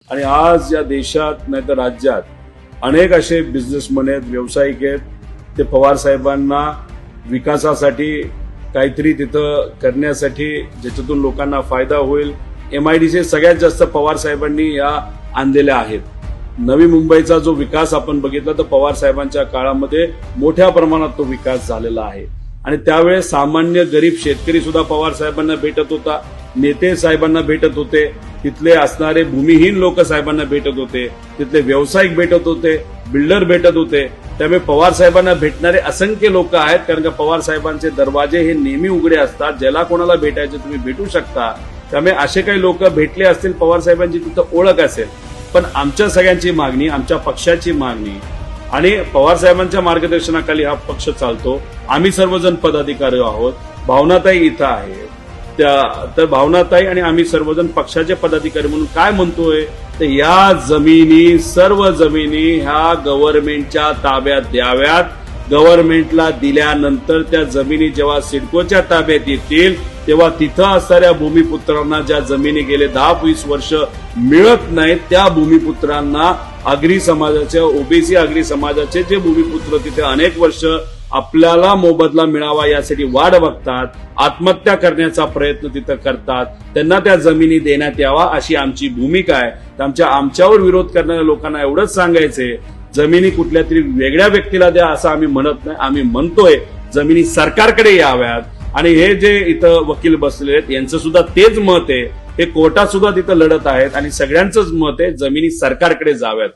आणि आज या देशात नाही तर राज्यात अनेक असे बिझनेसमॅन आहेत, व्यावसायिक आहेत, ते पवार साहेबांना विकासासाठी काहीतरी तिथं करण्यासाठी ज्याच्यातून लोकांना फायदा होईल MIDC सगळ्यात जास्त पवार साहेबांनी या आणलेल्या आहेत. नवी मुंबईचा जो विकास आपण बघितला तर पवार साहेबांच्या काळामध्ये मोठ्या प्रमाणात तो विकास झालेला आहे. आणि त्यावेळेस सामान्य गरीब शेतकरी सुद्धा पवार साहेबांना भेटत होता, नेते साहेबांना भेटत होते, तिथले असणारे भूमिहीन लोक साहेबांना भेटत होते, तिथले व्यावसायिक भेटत होते, बिल्डर भेटत होते. त्यामुळे पवार साहेबांना भेटणारे असंख्य लोक आहेत, कारण का पवार साहेबांचे दरवाजे हे नेहमी उघडे असतात. ज्याला कोणाला भेटायचे तुम्ही भेटू शकता. त्यामुळे असे काही लोक भेटले असतील, पवार साहेबांची तिथं ओळख असेल. पण आमच्या सगळ्यांची मागणी, आमच्या पक्षाची मागणी आणि पवार साहेबांच्या मार्गदर्शनाखाली हा पक्ष चालतो. आम्ही सर्वजण पदाधिकारी आहोत. भावनाताई इथं आहे, तर भावनाताई आणि आम्ही सर्वजण पक्षाचे पदाधिकारी म्हणून काय म्हणतोय तर या जमिनी, सर्व जमिनी ह्या गव्हर्नमेंटच्या ताब्यात द्याव्यात. गव्हर्नमेंटला दिल्यानंतर त्या जमिनी जेव्हा सिडकोच्या ताब्यात येतील तेव्हा तिथं असणाऱ्या भूमिपुत्रांना ज्या जमिनी गेले 10-20 वर्ष मिळत नाहीत, त्या भूमिपुत्रांना आगरी समाजाचे, ओबीसी आगरी समाजाचे जे भूमिपुत्र तिथे अनेक वर्ष आपल्याला मोबदला मिळावा यासाठी वाट बघतात, आत्महत्या करण्याचा प्रयत्न तिथं करतात, त्यांना त्या जमिनी देण्यात यावा अशी आमची भूमिका आहे. तर आमच्यावर विरोध करणाऱ्या लोकांना एवढंच सांगायचंय, जमिनी कुठल्या तरी वेगळ्या व्यक्तीला द्या असं आम्ही म्हणत नाही. आम्ही म्हणतोय जमिनी सरकारकडे याव्यात. आणि हे जे इथं वकील बसलेले आहेत यांचं सुद्धा तेच मत आहे. हे कोर्टात सुद्धा तिथं लढत आहेत आणि सगळ्यांचंच मत आहे जमिनी सरकारकडे जाव्यात.